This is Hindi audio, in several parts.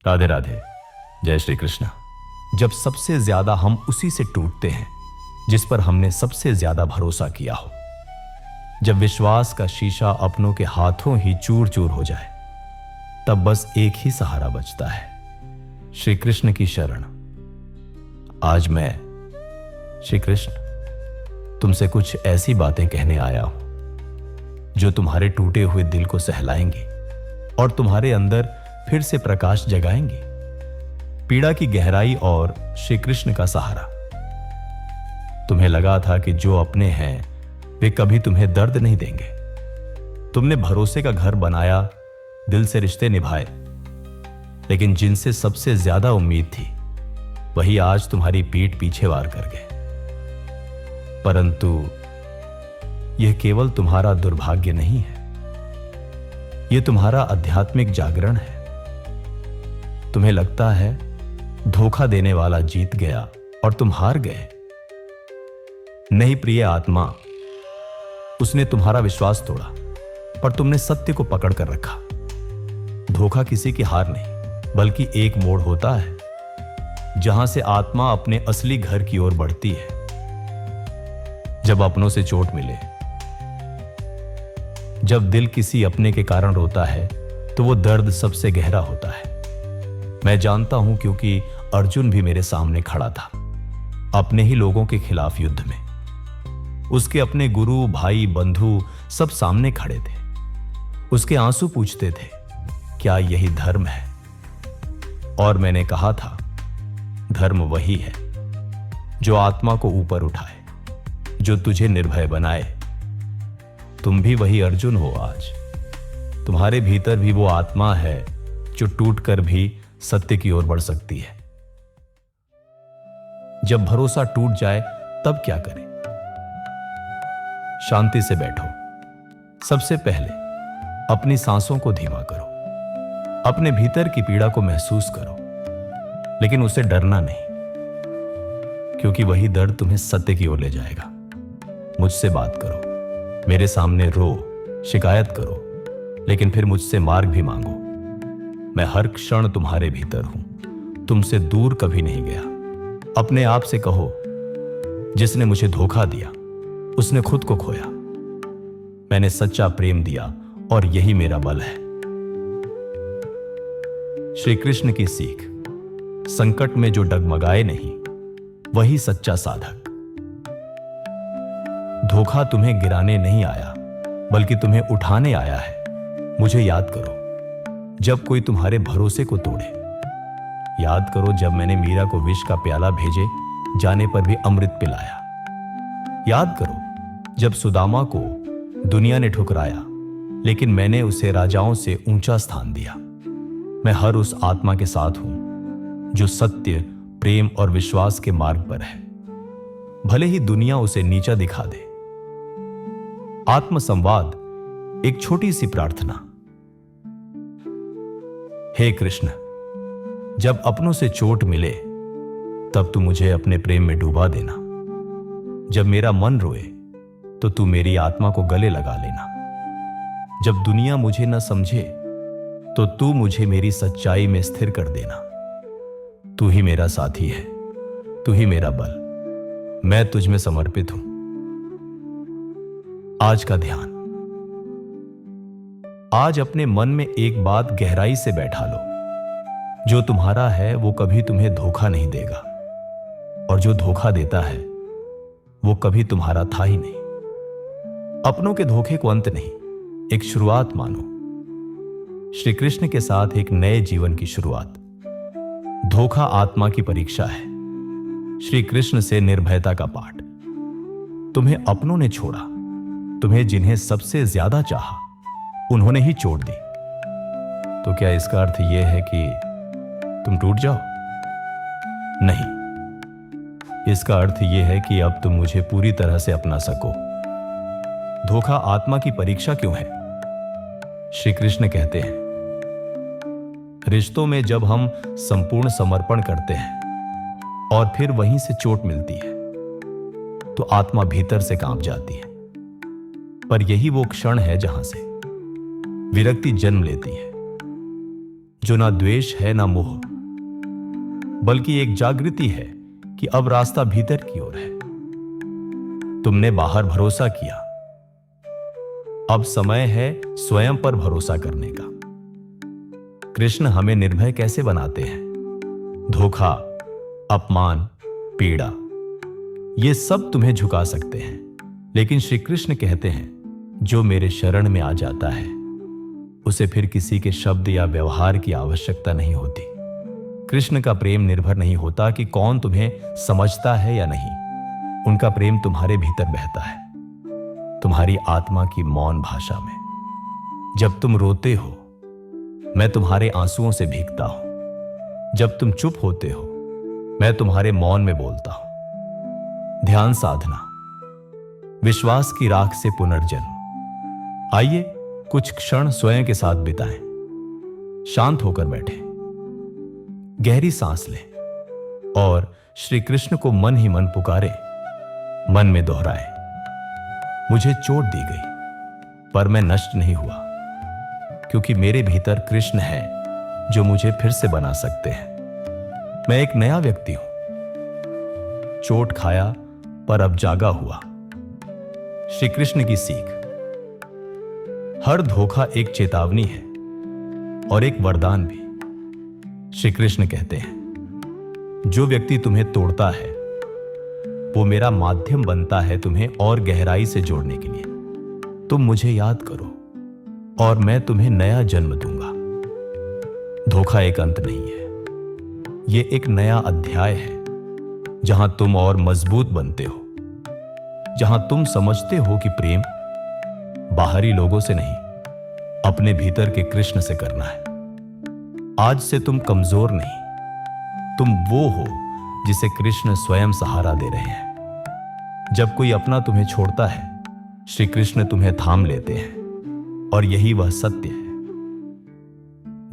राधे राधे। जय श्री कृष्ण। जब सबसे ज्यादा हम उसी से टूटते हैं जिस पर हमने सबसे ज्यादा भरोसा किया हो, जब विश्वास का शीशा अपनों के हाथों ही चूर चूर हो जाए, तब बस एक ही सहारा बचता है, श्री कृष्ण की शरण। आज मैं श्री कृष्ण तुमसे कुछ ऐसी बातें कहने आया हूं जो तुम्हारे टूटे हुए दिल को सहलाएंगी और तुम्हारे अंदर फिर से प्रकाश जगाएंगी। पीड़ा की गहराई और श्री कृष्ण का सहारा। तुम्हें लगा था कि जो अपने हैं वे कभी तुम्हें दर्द नहीं देंगे। तुमने भरोसे का घर बनाया, दिल से रिश्ते निभाए, लेकिन जिनसे सबसे ज्यादा उम्मीद थी वही आज तुम्हारी पीठ पीछे वार कर गए। परंतु यह केवल तुम्हारा दुर्भाग्य नहीं है, यह तुम्हारा आध्यात्मिक जागरण है। तुम्हें लगता है धोखा देने वाला जीत गया और तुम हार गए। नहीं प्रिय आत्मा, उसने तुम्हारा विश्वास तोड़ा पर तुमने सत्य को पकड़ कर रखा। धोखा किसी की हार नहीं बल्कि एक मोड़ होता है जहां से आत्मा अपने असली घर की ओर बढ़ती है। जब अपनों से चोट मिले, जब दिल किसी अपने के कारण रोता है, तो वो दर्द सबसे गहरा होता है। मैं जानता हूं क्योंकि अर्जुन भी मेरे सामने खड़ा था, अपने ही लोगों के खिलाफ युद्ध में। उसके अपने गुरु, भाई, बंधु सब सामने खड़े थे। उसके आंसू पूछते थे, क्या यही धर्म है? और मैंने कहा था, धर्म वही है जो आत्मा को ऊपर उठाए, जो तुझे निर्भय बनाए। तुम भी वही अर्जुन हो आज। तुम्हारे भीतर भी वो आत्मा है जो टूटकर भी सत्य की ओर बढ़ सकती है। जब भरोसा टूट जाए तब क्या करें? शांति से बैठो। सबसे पहले अपनी सांसों को धीमा करो, अपने भीतर की पीड़ा को महसूस करो, लेकिन उसे डरना नहीं, क्योंकि वही दर्द तुम्हें सत्य की ओर ले जाएगा। मुझसे बात करो, मेरे सामने रो, शिकायत करो, लेकिन फिर मुझसे मार्ग भी मांगो। मैं हर क्षण तुम्हारे भीतर हूं, तुमसे दूर कभी नहीं गया। अपने आप से कहो, जिसने मुझे धोखा दिया उसने खुद को खोया। मैंने सच्चा प्रेम दिया और यही मेरा बल है। श्री कृष्ण की सीख, संकट में जो डगमगाए नहीं वही सच्चा साधक। धोखा तुम्हें गिराने नहीं आया बल्कि तुम्हें उठाने आया है। मुझे याद करो जब कोई तुम्हारे भरोसे को तोड़े। याद करो जब मैंने मीरा को विष का प्याला भेजे जाने पर भी अमृत पिलाया। याद करो जब सुदामा को दुनिया ने ठुकराया लेकिन मैंने उसे राजाओं से ऊंचा स्थान दिया। मैं हर उस आत्मा के साथ हूं जो सत्य, प्रेम और विश्वास के मार्ग पर है, भले ही दुनिया उसे नीचा दिखा दे। आत्म संवाद, एक छोटी सी प्रार्थना। हे कृष्ण, जब अपनों से चोट मिले तब तू मुझे अपने प्रेम में डूबा देना। जब मेरा मन रोए तो तू मेरी आत्मा को गले लगा लेना। जब दुनिया मुझे न समझे तो तू मुझे मेरी सच्चाई में स्थिर कर देना। तू ही मेरा साथी है, तू ही मेरा बल। मैं तुझ में समर्पित हूं। आज का ध्यान। आज अपने मन में एक बात गहराई से बैठा लो, जो तुम्हारा है वो कभी तुम्हें धोखा नहीं देगा, और जो धोखा देता है वो कभी तुम्हारा था ही नहीं। अपनों के धोखे को अंत नहीं, एक शुरुआत मानो। श्री कृष्ण के साथ एक नए जीवन की शुरुआत। धोखा आत्मा की परीक्षा है, श्री कृष्ण से निर्भयता का पाठ। तुम्हें अपनों ने छोड़ा, तुम्हें जिन्हें सबसे ज्यादा चाहा उन्होंने ही चोट दी। तो क्या इसका अर्थ यह है कि तुम टूट जाओ? नहीं, इसका अर्थ यह है कि अब तुम मुझे पूरी तरह से अपना सको। धोखा आत्मा की परीक्षा क्यों है? श्री कृष्ण कहते हैं, रिश्तों में जब हम संपूर्ण समर्पण करते हैं और फिर वहीं से चोट मिलती है तो आत्मा भीतर से कांप जाती है। पर यही वो क्षण है जहां से विरक्ति जन्म लेती है, जो ना द्वेष है ना मोह, बल्कि एक जागृति है कि अब रास्ता भीतर की ओर है। तुमने बाहर भरोसा किया, अब समय है स्वयं पर भरोसा करने का। कृष्ण हमें निर्भय कैसे बनाते हैं? धोखा, अपमान, पीड़ा, ये सब तुम्हें झुका सकते हैं, लेकिन श्री कृष्ण कहते हैं जो मेरे शरण में आ जाता है उसे फिर किसी के शब्द या व्यवहार की आवश्यकता नहीं होती। कृष्ण का प्रेम निर्भर नहीं होता कि कौन तुम्हें समझता है या नहीं। उनका प्रेम तुम्हारे भीतर बहता है, तुम्हारी आत्मा की मौन भाषा में। जब तुम रोते हो, मैं तुम्हारे आंसुओं से भीगता हूं। जब तुम चुप होते हो, मैं तुम्हारे मौन में बोलता हूं। ध्यान साधना, विश्वास की राख से पुनर्जन्म। आइए कुछ क्षण स्वयं के साथ बिताएं। शांत होकर बैठें, गहरी सांस लें और श्री कृष्ण को मन ही मन पुकारें। मन में दोहराएं, मुझे चोट दी गई पर मैं नष्ट नहीं हुआ, क्योंकि मेरे भीतर कृष्ण है जो मुझे फिर से बना सकते हैं। मैं एक नया व्यक्ति हूं, चोट खाया पर अब जागा हुआ। श्री कृष्ण की सीख, हर धोखा एक चेतावनी है और एक वरदान भी। श्री कृष्ण कहते हैं जो व्यक्ति तुम्हें तोड़ता है वो मेरा माध्यम बनता है तुम्हें और गहराई से जोड़ने के लिए। तुम मुझे याद करो और मैं तुम्हें नया जन्म दूंगा। धोखा एक अंत नहीं है, ये एक नया अध्याय है जहां तुम और मजबूत बनते हो, जहां तुम समझते हो कि प्रेम बाहरी लोगों से नहीं, अपने भीतर के कृष्ण से करना है। आज से तुम कमजोर नहीं, तुम वो हो जिसे कृष्ण स्वयं सहारा दे रहे हैं। जब कोई अपना तुम्हें छोड़ता है, श्री कृष्ण तुम्हें थाम लेते हैं, और यही वह सत्य है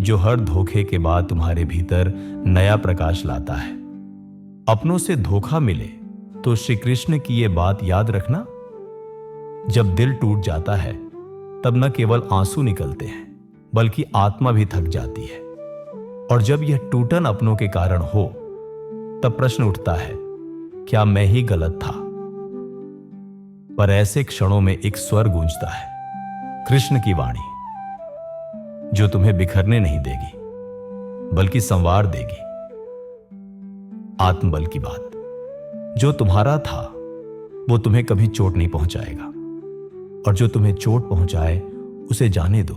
जो हर धोखे के बाद तुम्हारे भीतर नया प्रकाश लाता है। अपनों से धोखा मिले तो श्री कृष्ण की यह बात याद रखना, जब दिल टूट जाता है तब न केवल आंसू निकलते हैं बल्कि आत्मा भी थक जाती है। और जब यह टूटन अपनों के कारण हो तब प्रश्न उठता है, क्या मैं ही गलत था? पर ऐसे क्षणों में एक स्वर गूंजता है, कृष्ण की वाणी, जो तुम्हें बिखरने नहीं देगी बल्कि संवार देगी। आत्मबल की बात, जो तुम्हारा था वो तुम्हें कभी चोट नहीं पहुंचाएगा, और जो तुम्हें चोट पहुंचाए उसे जाने दो।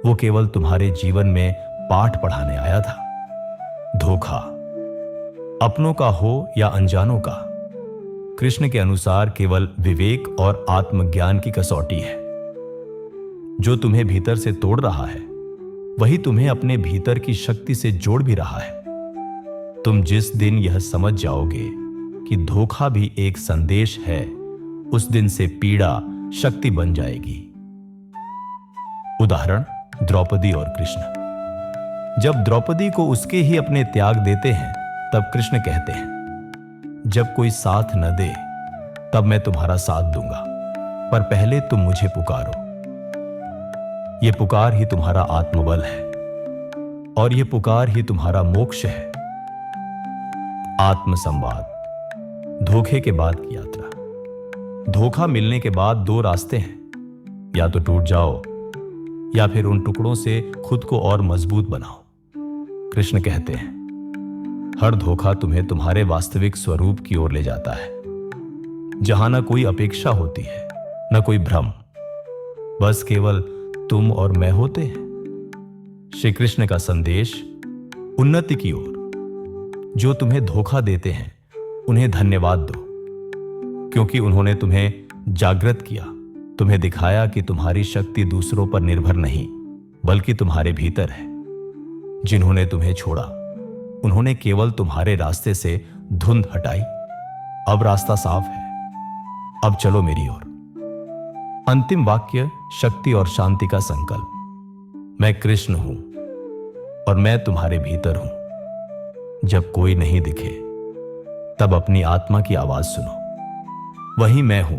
वो केवल तुम्हारे जीवन में पाठ पढ़ाने आया था। धोखा, अपनों का हो या अनजानों का, कृष्ण के अनुसार केवल विवेक और आत्मज्ञान की कसौटी है। जो तुम्हें भीतर से तोड़ रहा है वही तुम्हें अपने भीतर की शक्ति से जोड़ भी रहा है। तुम जिस दिन यह समझ जाओगे कि धोखा भी एक संदेश है, उस दिन से पीड़ा शक्ति बन जाएगी। उदाहरण, द्रौपदी और कृष्ण। जब द्रौपदी को उसके ही अपने त्याग देते हैं तब कृष्ण कहते हैं, जब कोई साथ न दे तब मैं तुम्हारा साथ दूंगा, पर पहले तुम मुझे पुकारो। यह पुकार ही तुम्हारा आत्मबल है और यह पुकार ही तुम्हारा मोक्ष है। आत्मसंवाद, धोखे के बाद की यात्रा। धोखा मिलने के बाद दो रास्ते हैं, या तो टूट जाओ या फिर उन टुकड़ों से खुद को और मजबूत बनाओ। कृष्ण कहते हैं हर धोखा तुम्हें तुम्हारे वास्तविक स्वरूप की ओर ले जाता है, जहां ना कोई अपेक्षा होती है न कोई भ्रम, बस केवल तुम और मैं होते हैं। श्री कृष्ण का संदेश उन्नति की ओर। जो तुम्हें धोखा देते हैं उन्हें धन्यवाद दो, क्योंकि उन्होंने तुम्हें जागृत किया, तुम्हें दिखाया कि तुम्हारी शक्ति दूसरों पर निर्भर नहीं बल्कि तुम्हारे भीतर है। जिन्होंने तुम्हें छोड़ा उन्होंने केवल तुम्हारे रास्ते से धुंध हटाई। अब रास्ता साफ है, अब चलो मेरी ओर। अंतिम वाक्य, शक्ति और शांति का संकल्प। मैं कृष्ण हूं और मैं तुम्हारे भीतर हूं। जब कोई नहीं दिखे तब अपनी आत्मा की आवाज सुनो। वही मैं हूं,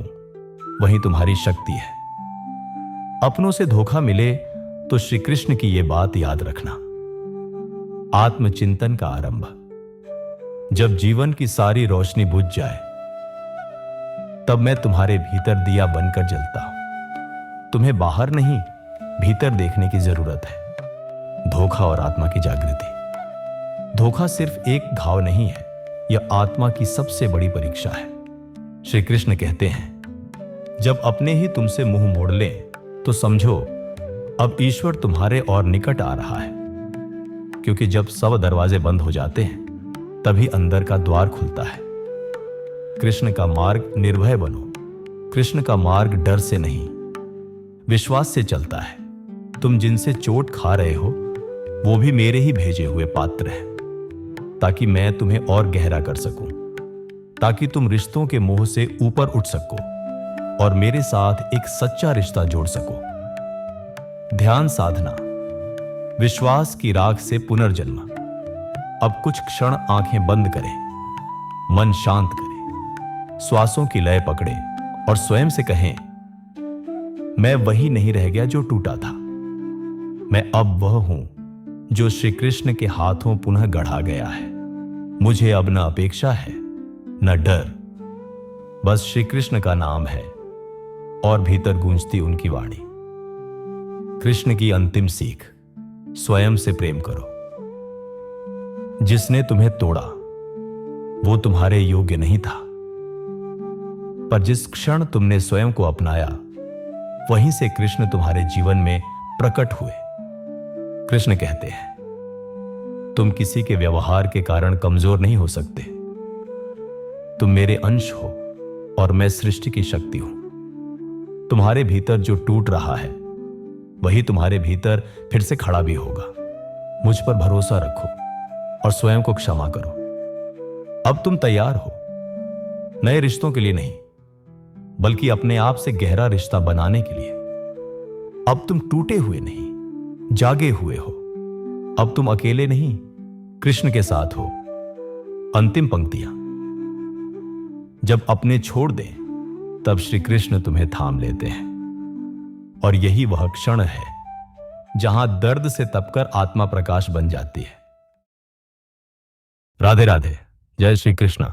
वही तुम्हारी शक्ति है। अपनों से धोखा मिले तो श्री कृष्ण की यह बात याद रखना, आत्मचिंतन का आरंभ। जब जीवन की सारी रोशनी बुझ जाए, तब मैं तुम्हारे भीतर दिया बनकर जलता हूं। तुम्हें बाहर नहीं, भीतर देखने की जरूरत है। धोखा और आत्मा की जागृति। धोखा सिर्फ एक घाव नहीं है, यह आत्मा की सबसे बड़ी परीक्षा है। श्री कृष्ण कहते हैं, जब अपने ही तुमसे मुंह मोड़ लें तो समझो अब ईश्वर तुम्हारे और निकट आ रहा है। क्योंकि जब सब दरवाजे बंद हो जाते हैं, तभी अंदर का द्वार खुलता है। कृष्ण का मार्ग निर्भय बनो। कृष्ण का मार्ग डर से नहीं, विश्वास से चलता है। तुम जिनसे चोट खा रहे हो, वो भी मेरे ही भेजे हुए पात्र हैं, ताकि मैं तुम्हें और गहरा कर सकूं, ताकि तुम रिश्तों के मोह से ऊपर उठ सको और मेरे साथ एक सच्चा रिश्ता जोड़ सको। ध्यान साधना, विश्वास की राख से पुनर्जन्म। अब कुछ क्षण आंखें बंद करें, मन शांत करें, श्वासों की लय पकड़े और स्वयं से कहें, मैं वही नहीं रह गया जो टूटा था। मैं अब वह हूं जो श्री कृष्ण के हाथों पुनः गढ़ा गया है। मुझे अब न अपेक्षा है न डर, बस श्री कृष्ण का नाम है और भीतर गूंजती उनकी वाणी। कृष्ण की अंतिम सीख, स्वयं से प्रेम करो। जिसने तुम्हें तोड़ा वो तुम्हारे योग्य नहीं था, पर जिस क्षण तुमने स्वयं को अपनाया, वहीं से कृष्ण तुम्हारे जीवन में प्रकट हुए। कृष्ण कहते हैं, तुम किसी के व्यवहार के कारण कमजोर नहीं हो सकते। तुम मेरे अंश हो और मैं सृष्टि की शक्ति हूं। तुम्हारे भीतर जो टूट रहा है, वही तुम्हारे भीतर फिर से खड़ा भी होगा। मुझ पर भरोसा रखो और स्वयं को क्षमा करो। अब तुम तैयार हो, नए रिश्तों के लिए नहीं, बल्कि अपने आप से गहरा रिश्ता बनाने के लिए। अब तुम टूटे हुए नहीं, जागे हुए हो। अब तुम अकेले नहीं, कृष्ण के साथ हो। अंतिम पंक्तियां, जब अपने छोड़ दें, तब श्री कृष्ण तुम्हें थाम लेते हैं। और यही वह क्षण है जहां दर्द से तपकर आत्मा प्रकाश बन जाती है। राधे राधे। जय श्री कृष्ण।